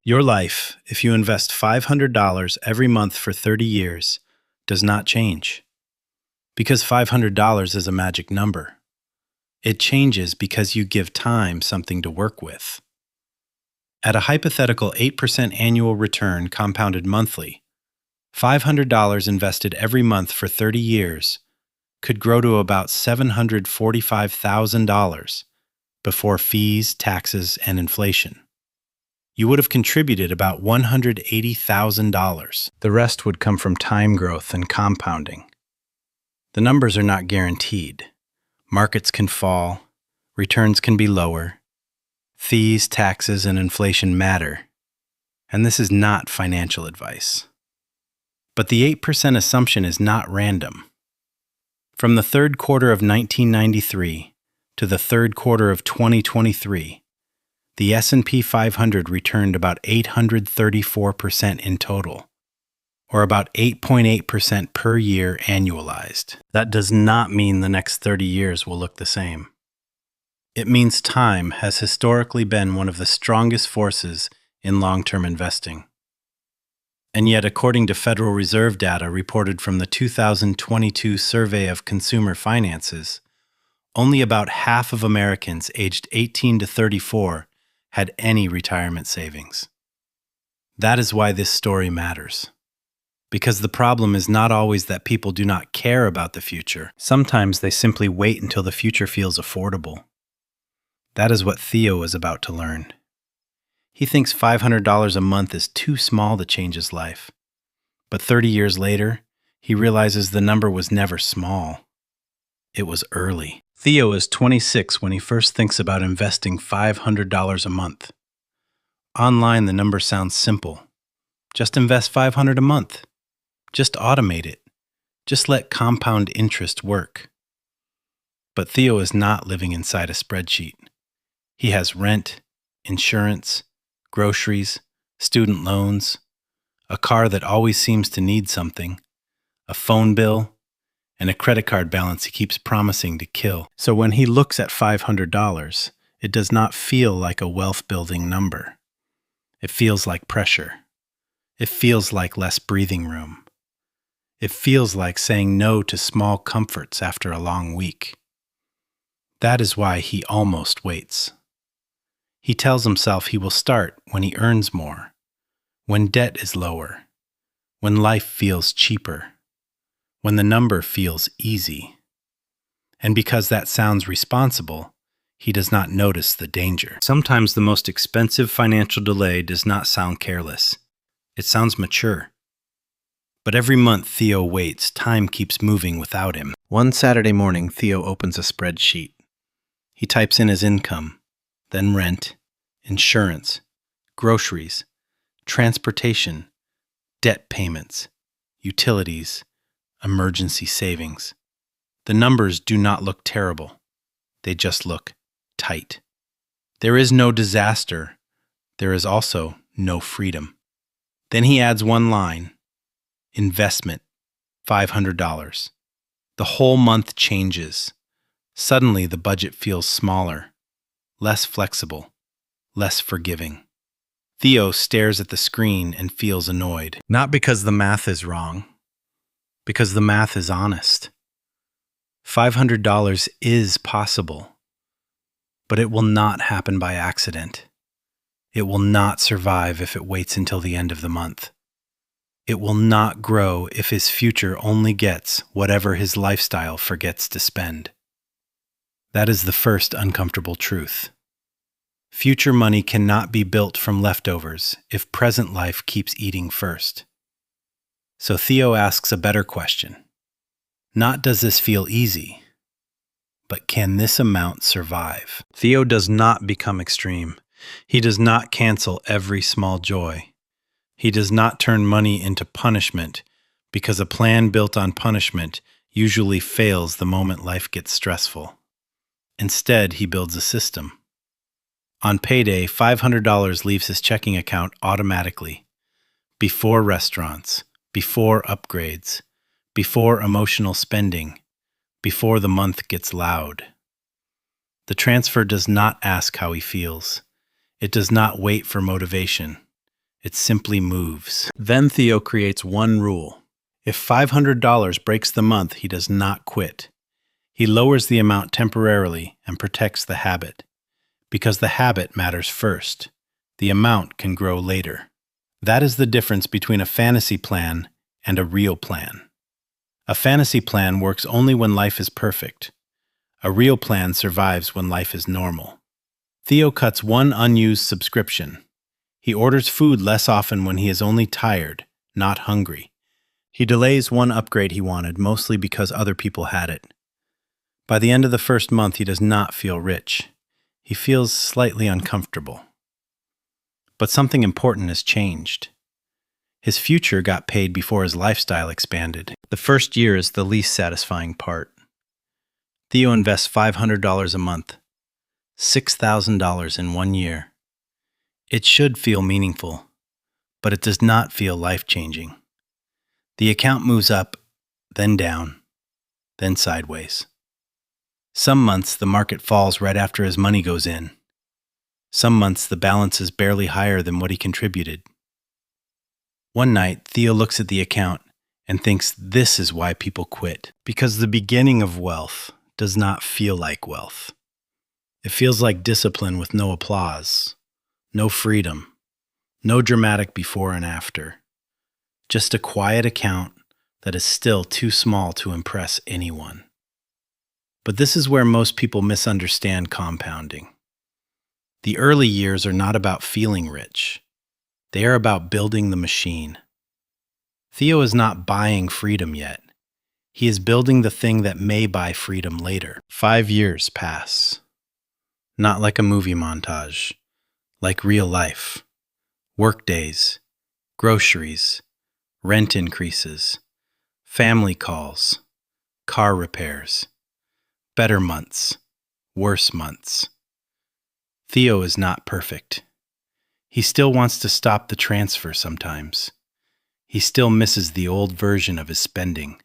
Your life, if you invest $500 every month for 30 years, does not change. Because $500 is a magic number. It changes because you give time something to work with. At a hypothetical 8% annual return compounded monthly, $500 invested every month for 30 years could grow to about $745,000 before fees, taxes, and inflation. You would have contributed about $180,000. The rest would come from time growth and compounding. The numbers are not guaranteed. Markets can fall, returns can be lower, fees, taxes, and inflation matter, and this is not financial advice. But the 8% assumption is not random. From the third quarter of 1993 to the third quarter of 2023, the S&P 500 returned about 834% in total, or about 8.8% per year annualized. That does not mean the next 30 years will look the same. It means time has historically been one of the strongest forces in long-term investing. And yet, according to Federal Reserve data reported from the 2022 Survey of Consumer Finances, only about half of Americans aged 18 to 34 had any retirement savings. That is why this story matters. Because the problem is not always that people do not care about the future. Sometimes they simply wait until the future feels affordable. That is what Theo is about to learn. He thinks $500 a month is too small to change his life. But 30 years later, he realizes the number was never small. It was early. Theo is 26 when he first thinks about investing $500 a month. Online, the number sounds simple. Just invest $500 a month. Just automate it. Just let compound interest work. But Theo is not living inside a spreadsheet. He has rent, insurance, groceries, student loans, a car that always seems to need something, a phone bill, and a credit card balance he keeps promising to kill. So when he looks at $500, it does not feel like a wealth-building number. It feels like pressure. It feels like less breathing room. It feels like saying no to small comforts after a long week. That is why he almost waits. He tells himself he will start when he earns more, when debt is lower, when life feels cheaper, when the number feels easy. And because that sounds responsible, he does not notice the danger. Sometimes the most expensive financial delay does not sound careless. It sounds mature. But every month Theo waits, time keeps moving without him. One Saturday morning, Theo opens a spreadsheet. He types in his income, then rent, insurance, groceries, transportation, debt payments, utilities, emergency savings. The numbers do not look terrible. They just look tight. There is no disaster. There is also no freedom. Then he adds one line, investment, $500. The whole month changes. Suddenly the budget feels smaller, less flexible, less forgiving. Theo stares at the screen and feels annoyed. Not because the math is wrong, because the math is honest. $500 is possible, but it will not happen by accident. It will not survive if it waits until the end of the month. It will not grow if his future only gets whatever his lifestyle forgets to spend. That is the first uncomfortable truth. Future money cannot be built from leftovers if present life keeps eating first. So Theo asks a better question. Not does this feel easy, but can this amount survive? Theo does not become extreme. He does not cancel every small joy. He does not turn money into punishment because a plan built on punishment usually fails the moment life gets stressful. Instead, he builds a system. On payday, $500 leaves his checking account automatically. Before restaurants, before upgrades, before emotional spending, before the month gets loud. The transfer does not ask how he feels. It does not wait for motivation. It simply moves. Then Theo creates one rule. If $500 breaks the month, he does not quit. He lowers the amount temporarily and protects the habit. Because the habit matters first. The amount can grow later. That is the difference between a fantasy plan and a real plan. A fantasy plan works only when life is perfect. A real plan survives when life is normal. Theo cuts one unused subscription. He orders food less often when he is only tired, not hungry. He delays one upgrade he wanted, mostly because other people had it. By the end of the first month, he does not feel rich. He feels slightly uncomfortable. But something important has changed. His future got paid before his lifestyle expanded. The first year is the least satisfying part. Theo invests $500 a month, $6,000 in 1 year. It should feel meaningful, but it does not feel life-changing. The account moves up, then down, then sideways. Some months the market falls right after his money goes in. Some months the balance is barely higher than what he contributed. One night, Theo looks at the account and thinks this is why people quit. Because the beginning of wealth does not feel like wealth. It feels like discipline with no applause, no freedom, no dramatic before and after. Just a quiet account that is still too small to impress anyone. But this is where most people misunderstand compounding. The early years are not about feeling rich. They are about building the machine. Theo is not buying freedom yet. He is building the thing that may buy freedom later. 5 years pass. Not like a movie montage, like real life. Work days, groceries, rent increases, family calls, car repairs, better months, worse months. Theo is not perfect. He still wants to stop the transfer sometimes. He still misses the old version of his spending.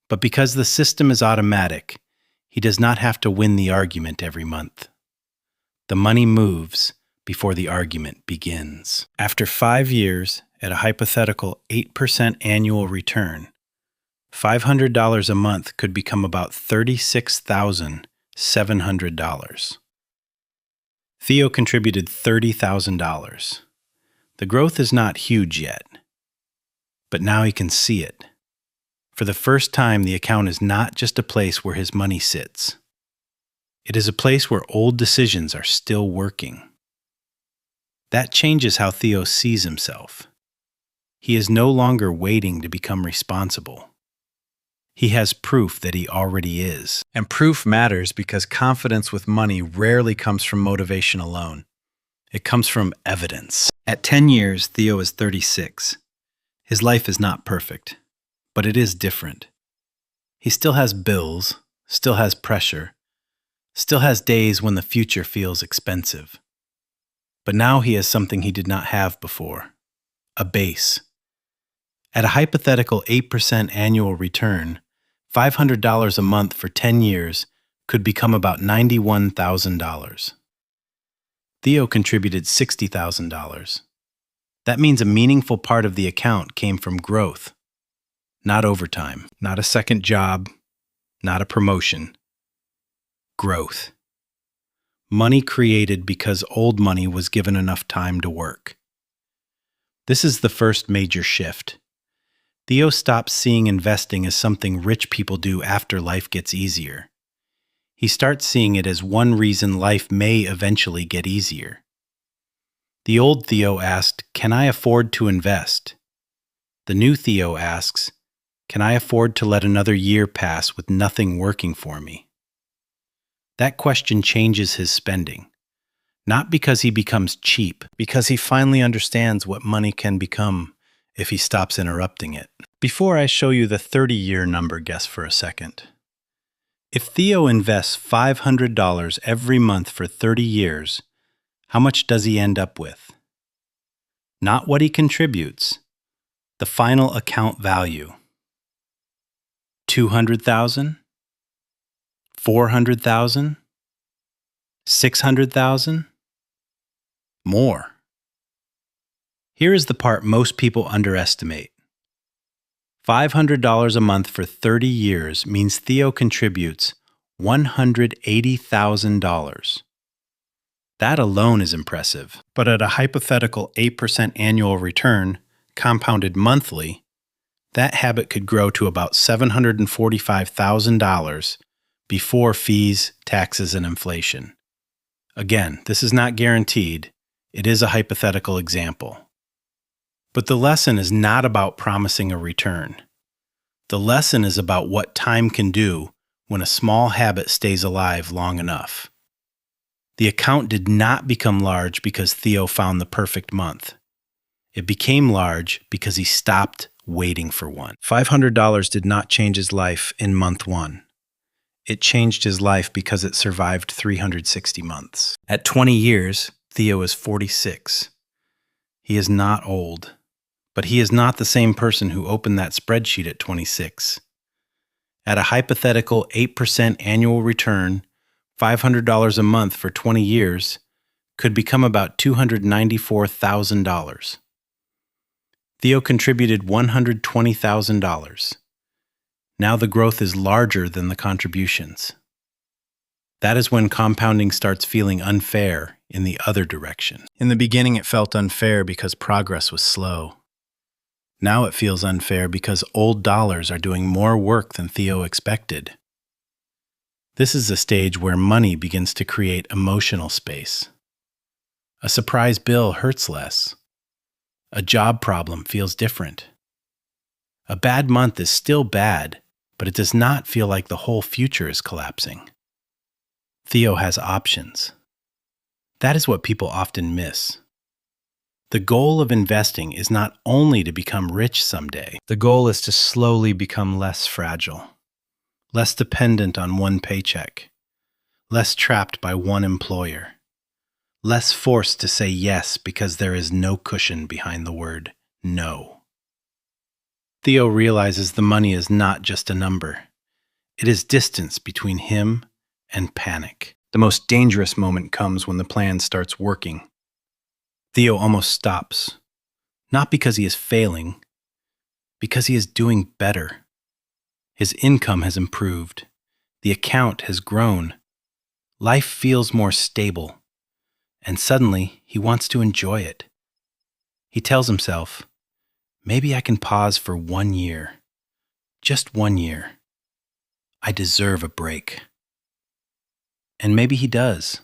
But because the system is automatic, he does not have to win the argument every month. The money moves before the argument begins. After 5 years, at a hypothetical 8% annual return, $500 a month could become about $36,700. Theo contributed $30,000. The growth is not huge yet, but now he can see it. For the first time, the account is not just a place where his money sits. It is a place where old decisions are still working. That changes how Theo sees himself. He is no longer waiting to become responsible. He has proof that he already is. And proof matters because confidence with money rarely comes from motivation alone. It comes from evidence. At 10 years, Theo is 36. His life is not perfect, but it is different. He still has bills, still has pressure, still has days when the future feels expensive. But now he has something he did not have before, a base. At a hypothetical 8% annual return, $500 a month for 10 years could become about $91,000. Theo contributed $60,000. That means a meaningful part of the account came from growth, not overtime, not a second job, not a promotion. Growth. Money created because old money was given enough time to work. This is the first major shift. Theo stops seeing investing as something rich people do after life gets easier. He starts seeing it as one reason life may eventually get easier. The old Theo asked, "Can I afford to invest?" The new Theo asks, "Can I afford to let another year pass with nothing working for me?" That question changes his spending. Not because he becomes cheap, because he finally understands what money can become if he stops interrupting it. Before I show you the 30-year number, guess for a second. If Theo invests $500 every month for 30 years, how much does he end up with? Not what he contributes, the final account value. $200,000? $400,000? $600,000? More. Here is the part most people underestimate. $500 a month for 30 years means Theo contributes $180,000. That alone is impressive, but at a hypothetical 8% annual return, compounded monthly, that habit could grow to about $745,000 before fees, taxes, and inflation. Again, this is not guaranteed. It is a hypothetical example. But the lesson is not about promising a return. The lesson is about what time can do when a small habit stays alive long enough. The account did not become large because Theo found the perfect month. It became large because he stopped waiting for one. $500 did not change his life in month one. It changed his life because it survived 360 months. At 20 years, Theo is 46. He is not old, but he is not the same person who opened that spreadsheet at 26. At a hypothetical 8% annual return, $500 a month for 20 years could become about $294,000. Theo contributed $120,000. Now the growth is larger than the contributions. That is when compounding starts feeling unfair in the other direction. In the beginning, it felt unfair because progress was slow. Now it feels unfair because old dollars are doing more work than Theo expected. This is a stage where money begins to create emotional space. A surprise bill hurts less. A job problem feels different. A bad month is still bad, but it does not feel like the whole future is collapsing. Theo has options. That is what people often miss. The goal of investing is not only to become rich someday. The goal is to slowly become less fragile, less dependent on one paycheck, less trapped by one employer, less forced to say yes because there is no cushion behind the word no. Theo realizes the money is not just a number. It is distance between him and panic. The most dangerous moment comes when the plan starts working. Theo almost stops, not because he is failing, because he is doing better. His income has improved. The account has grown. Life feels more stable, and suddenly he wants to enjoy it. He tells himself, maybe I can pause for 1 year, just 1 year. I deserve a break. And maybe he does.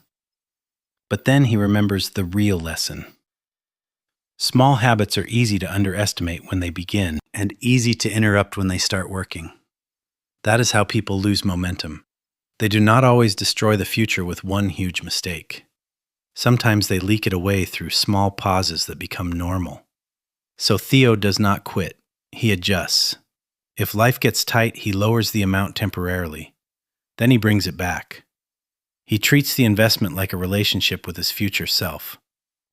But then he remembers the real lesson. Small habits are easy to underestimate when they begin, and easy to interrupt when they start working. That is how people lose momentum. They do not always destroy the future with one huge mistake. Sometimes they leak it away through small pauses that become normal. So Theo does not quit. He adjusts. If life gets tight, he lowers the amount temporarily. Then he brings it back. He treats the investment like a relationship with his future self.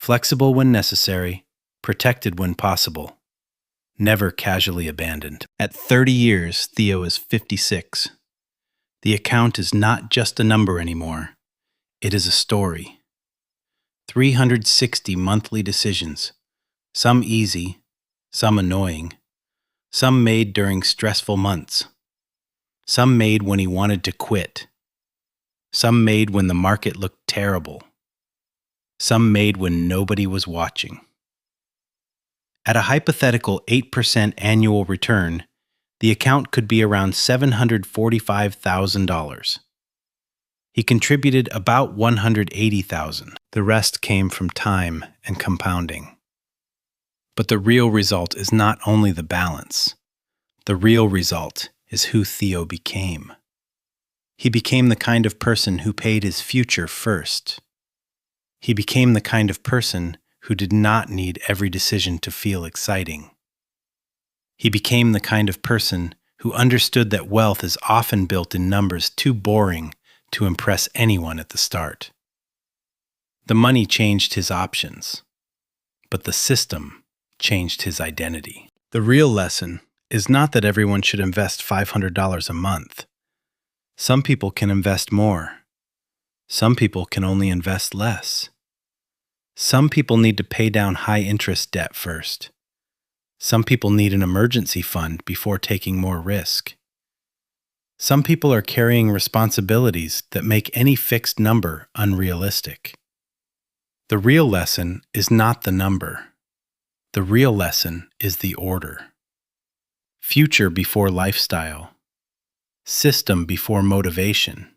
Flexible when necessary, protected when possible, never casually abandoned. At 30 years, Theo is 56. The account is not just a number anymore. It is a story. 360 monthly decisions, some easy, some annoying, some made during stressful months, some made when he wanted to quit, some made when the market looked terrible, some made when nobody was watching. At a hypothetical 8% annual return, the account could be around $745,000. He contributed about $180,000. The rest came from time and compounding. But the real result is not only the balance. The real result is who Theo became. He became the kind of person who paid his future first. He became the kind of person who did not need every decision to feel exciting. He became the kind of person who understood that wealth is often built in numbers too boring to impress anyone at the start. The money changed his options, but the system changed his identity. The real lesson is not that everyone should invest $500 a month. Some people can invest more. Some people can only invest less. Some people need to pay down high-interest debt first. Some people need an emergency fund before taking more risk. Some people are carrying responsibilities that make any fixed number unrealistic. The real lesson is not the number. The real lesson is the order. Future before lifestyle. System before motivation.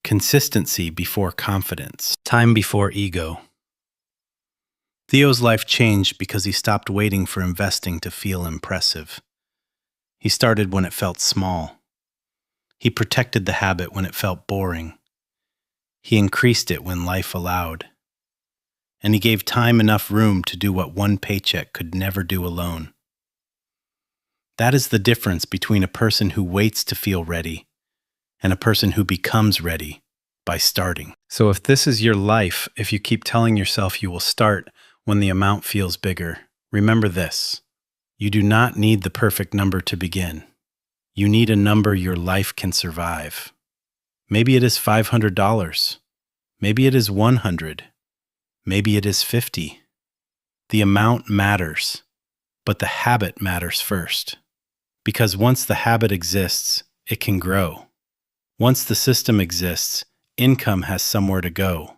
Consistency before confidence. Time before ego. Theo's life changed because he stopped waiting for investing to feel impressive. He started when it felt small. He protected the habit when it felt boring. He increased it when life allowed. And he gave time enough room to do what one paycheck could never do alone. That is the difference between a person who waits to feel ready and a person who becomes ready by starting. So if this is your life, if you keep telling yourself you will start when the amount feels bigger, remember this: you do not need the perfect number to begin. You need a number your life can survive. Maybe it is $500. Maybe it is $100. Maybe it is $50. The amount matters, but the habit matters first. Because once the habit exists, it can grow. Once the system exists, income has somewhere to go.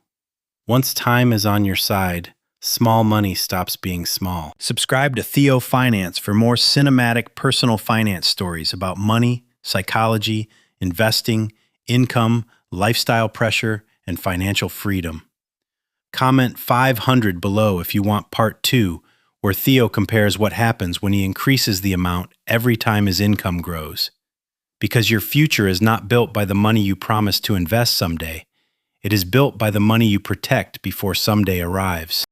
Once time is on your side, small money stops being small. Subscribe to Theo Finance for more cinematic personal finance stories about money, psychology, investing, income, lifestyle pressure, and financial freedom. Comment 500 below if you want part 2, where Theo compares what happens when he increases the amount every time his income grows. Because your future is not built by the money you promise to invest someday. It is built by the money you protect before someday arrives.